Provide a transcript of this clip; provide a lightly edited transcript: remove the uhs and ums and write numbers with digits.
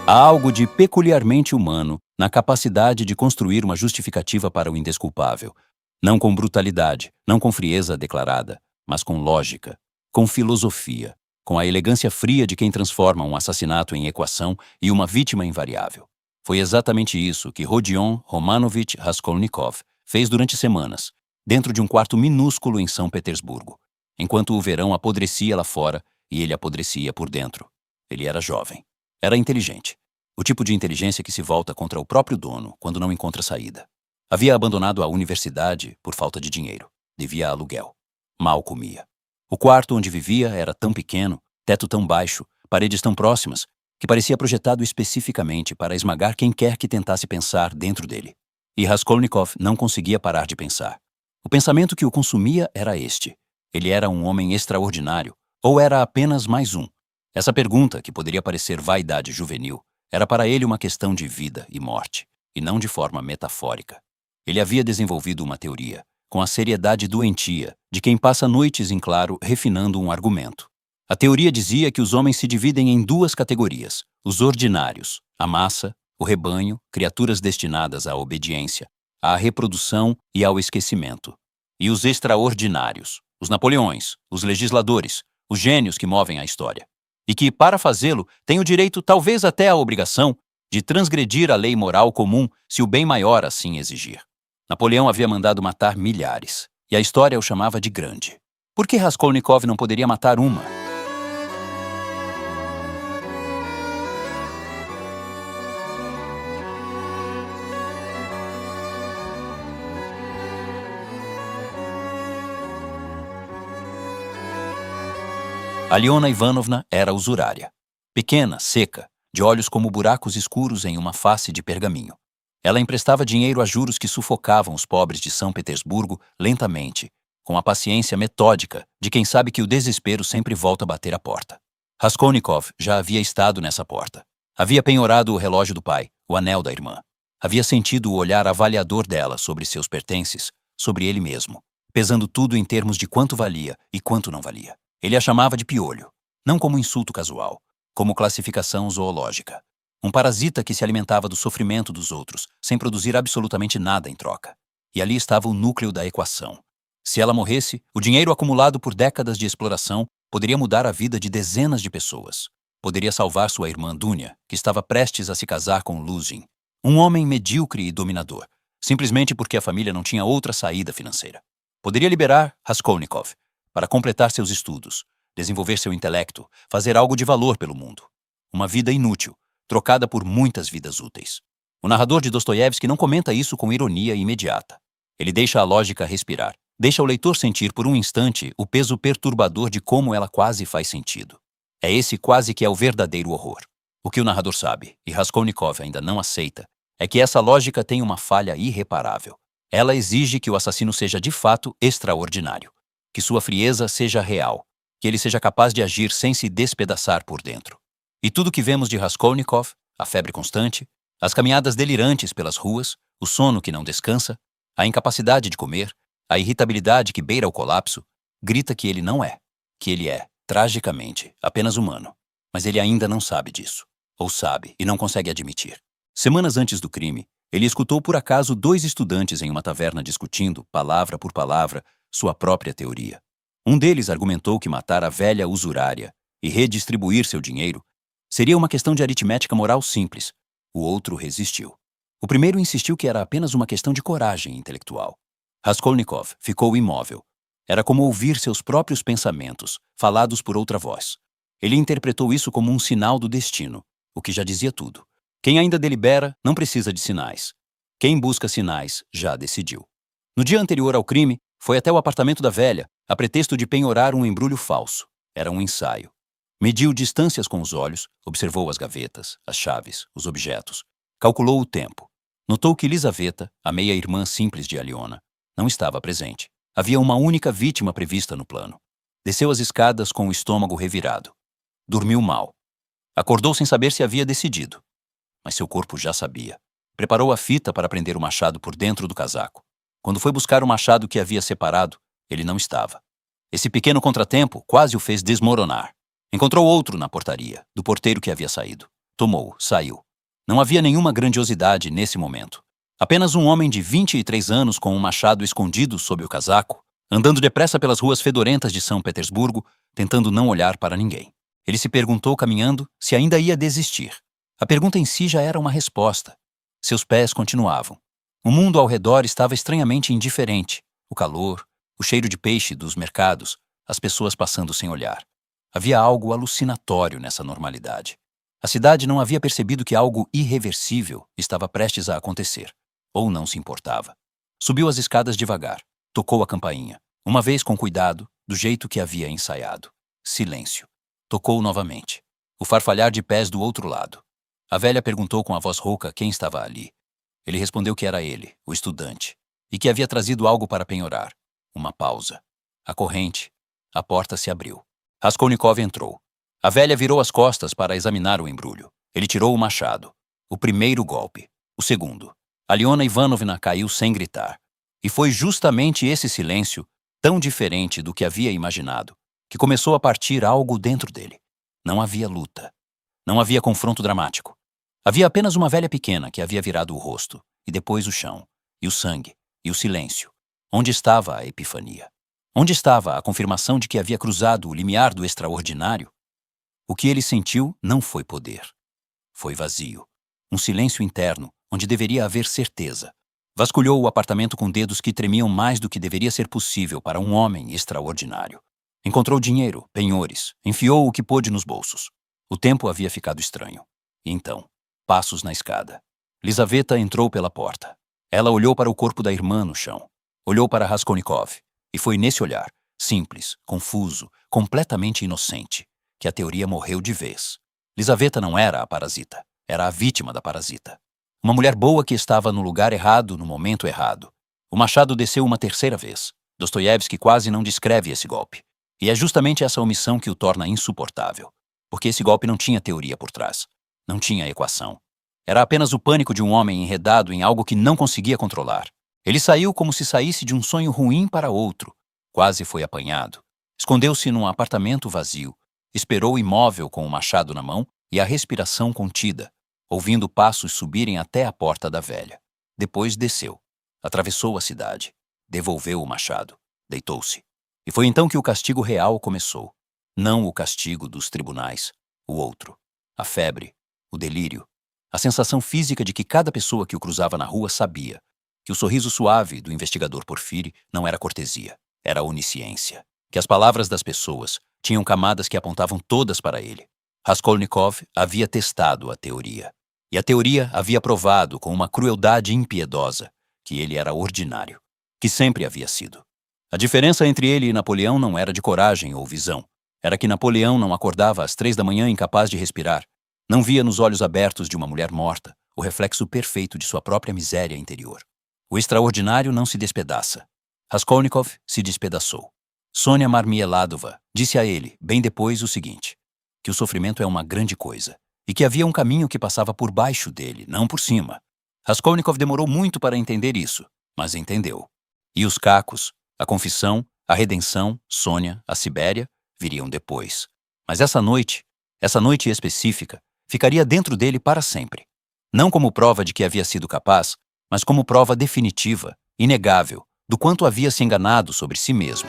Há algo de peculiarmente humano na capacidade de construir uma justificativa para o indesculpável, não com brutalidade, não com frieza declarada, mas com lógica, com filosofia, com a elegância fria de quem transforma um assassinato em equação e uma vítima invariável. Foi exatamente isso que Rodion Romanovich Raskolnikov fez durante semanas, dentro de um quarto minúsculo em São Petersburgo, enquanto o verão apodrecia lá fora e ele apodrecia por dentro. Ele era jovem. Era inteligente. O tipo de inteligência que se volta contra o próprio dono quando não encontra saída. Havia abandonado a universidade por falta de dinheiro. Devia aluguel. Mal comia. O quarto onde vivia era tão pequeno, teto tão baixo, paredes tão próximas, que parecia projetado especificamente para esmagar quem quer que tentasse pensar dentro dele. E Raskolnikov não conseguia parar de pensar. O pensamento que o consumia era este. Ele era um homem extraordinário, ou era apenas mais um? Essa pergunta, que poderia parecer vaidade juvenil, era para ele uma questão de vida e morte, e não de forma metafórica. Ele havia desenvolvido uma teoria, com a seriedade doentia de quem passa noites em claro refinando um argumento. A teoria dizia que os homens se dividem em duas categorias: os ordinários, a massa, o rebanho, criaturas destinadas à obediência, à reprodução e ao esquecimento, e os extraordinários, os Napoleões, os legisladores, os gênios que movem a história. E que, para fazê-lo, tem o direito, talvez até a obrigação, de transgredir a lei moral comum se o bem maior assim exigir. Napoleão havia mandado matar milhares, e a história o chamava de grande. Por que Raskolnikov não poderia matar uma? Aliona Ivanovna era usurária. Pequena, seca, de olhos como buracos escuros em uma face de pergaminho. Ela emprestava dinheiro a juros que sufocavam os pobres de São Petersburgo lentamente, com a paciência metódica de quem sabe que o desespero sempre volta a bater a porta. Raskolnikov já havia estado nessa porta. Havia penhorado o relógio do pai, o anel da irmã. Havia sentido o olhar avaliador dela sobre seus pertences, sobre ele mesmo, pesando tudo em termos de quanto valia e quanto não valia. Ele a chamava de piolho, não como insulto casual, como classificação zoológica. Um parasita que se alimentava do sofrimento dos outros, sem produzir absolutamente nada em troca. E ali estava o núcleo da equação. Se ela morresse, o dinheiro acumulado por décadas de exploração poderia mudar a vida de dezenas de pessoas. Poderia salvar sua irmã Dunya, que estava prestes a se casar com Luzhin, um homem medíocre e dominador, simplesmente porque a família não tinha outra saída financeira. Poderia liberar Raskolnikov para completar seus estudos, desenvolver seu intelecto, fazer algo de valor pelo mundo. Uma vida inútil, trocada por muitas vidas úteis. O narrador de Dostoiévski não comenta isso com ironia imediata. Ele deixa a lógica respirar, deixa o leitor sentir por um instante o peso perturbador de como ela quase faz sentido. É esse quase que é o verdadeiro horror. O que o narrador sabe, e Raskolnikov ainda não aceita, é que essa lógica tem uma falha irreparável. Ela exige que o assassino seja de fato extraordinário, que sua frieza seja real, que ele seja capaz de agir sem se despedaçar por dentro. E tudo que vemos de Raskolnikov, a febre constante, as caminhadas delirantes pelas ruas, o sono que não descansa, a incapacidade de comer, a irritabilidade que beira o colapso, grita que ele não é, que ele é, tragicamente, apenas humano. Mas ele ainda não sabe disso. Ou sabe e não consegue admitir. Semanas antes do crime, ele escutou por acaso dois estudantes em uma taverna discutindo, palavra por palavra, sua própria teoria. Um deles argumentou que matar a velha usurária e redistribuir seu dinheiro seria uma questão de aritmética moral simples. O outro resistiu. O primeiro insistiu que era apenas uma questão de coragem intelectual. Raskolnikov ficou imóvel. Era como ouvir seus próprios pensamentos, falados por outra voz. Ele interpretou isso como um sinal do destino, o que já dizia tudo. Quem ainda delibera não precisa de sinais. Quem busca sinais já decidiu. No dia anterior ao crime, foi até o apartamento da velha, a pretexto de penhorar um embrulho falso. Era um ensaio. Mediu distâncias com os olhos, observou as gavetas, as chaves, os objetos. Calculou o tempo. Notou que Lizaveta, a meia-irmã simples de Aliona, não estava presente. Havia uma única vítima prevista no plano. Desceu as escadas com o estômago revirado. Dormiu mal. Acordou sem saber se havia decidido. Mas seu corpo já sabia. Preparou a fita para prender o machado por dentro do casaco. Quando foi buscar o machado que havia separado, ele não estava. Esse pequeno contratempo quase o fez desmoronar. Encontrou outro na portaria, do porteiro que havia saído. Tomou, saiu. Não havia nenhuma grandiosidade nesse momento. Apenas um homem de 23 anos com um machado escondido sob o casaco, andando depressa pelas ruas fedorentas de São Petersburgo, tentando não olhar para ninguém. Ele se perguntou, caminhando, se ainda ia desistir. A pergunta em si já era uma resposta. Seus pés continuavam. O mundo ao redor estava estranhamente indiferente. O calor, o cheiro de peixe dos mercados, as pessoas passando sem olhar. Havia algo alucinatório nessa normalidade. A cidade não havia percebido que algo irreversível estava prestes a acontecer, ou não se importava. Subiu as escadas devagar, tocou a campainha, uma vez com cuidado, do jeito que havia ensaiado. Silêncio. Tocou novamente. O farfalhar de pés do outro lado. A velha perguntou com a voz rouca quem estava ali. Ele respondeu que era ele, o estudante, e que havia trazido algo para penhorar. Uma pausa. A corrente. A porta se abriu. Raskolnikov entrou. A velha virou as costas para examinar o embrulho. Ele tirou o machado. O primeiro golpe. O segundo. Aliona Ivanovna caiu sem gritar. E foi justamente esse silêncio, tão diferente do que havia imaginado, que começou a partir algo dentro dele. Não havia luta. Não havia confronto dramático. Havia apenas uma velha pequena que havia virado o rosto, e depois o chão, e o sangue, e o silêncio. Onde estava a epifania? Onde estava a confirmação de que havia cruzado o limiar do extraordinário? O que ele sentiu não foi poder. Foi vazio. Um silêncio interno, onde deveria haver certeza. Vasculhou o apartamento com dedos que tremiam mais do que deveria ser possível para um homem extraordinário. Encontrou dinheiro, penhores, enfiou o que pôde nos bolsos. O tempo havia ficado estranho. E então, passos na escada. Lizaveta entrou pela porta. Ela olhou para o corpo da irmã no chão. Olhou para Raskolnikov. E foi nesse olhar, simples, confuso, completamente inocente, que a teoria morreu de vez. Lizaveta não era a parasita. Era a vítima da parasita. Uma mulher boa que estava no lugar errado no momento errado. O machado desceu uma terceira vez. Dostoiévski quase não descreve esse golpe. E é justamente essa omissão que o torna insuportável. Porque esse golpe não tinha teoria por trás. Não tinha equação. Era apenas o pânico de um homem enredado em algo que não conseguia controlar. Ele saiu como se saísse de um sonho ruim para outro. Quase foi apanhado. Escondeu-se num apartamento vazio. Esperou imóvel com o machado na mão e a respiração contida, ouvindo passos subirem até a porta da velha. Depois desceu. Atravessou a cidade. Devolveu o machado. Deitou-se. E foi então que o castigo real começou. Não o castigo dos tribunais. O outro. A febre. O delírio. A sensação física de que cada pessoa que o cruzava na rua sabia que o sorriso suave do investigador Porfiri não era cortesia, era onisciência. Que as palavras das pessoas tinham camadas que apontavam todas para ele. Raskolnikov havia testado a teoria. E a teoria havia provado com uma crueldade impiedosa que ele era ordinário, que sempre havia sido. A diferença entre ele e Napoleão não era de coragem ou visão. Era que Napoleão não acordava às 3 da manhã incapaz de respirar. Não via nos olhos abertos de uma mulher morta o reflexo perfeito de sua própria miséria interior. O extraordinário não se despedaça. Raskolnikov se despedaçou. Sonia Marmieladova disse a ele, bem depois, o seguinte, que o sofrimento é uma grande coisa, e que havia um caminho que passava por baixo dele, não por cima. Raskolnikov demorou muito para entender isso, mas entendeu. E os cacos, a confissão, a redenção, Sônia, a Sibéria, viriam depois. Mas essa noite específica, ficaria dentro dele para sempre. Não como prova de que havia sido capaz, mas como prova definitiva, inegável, do quanto havia se enganado sobre si mesmo.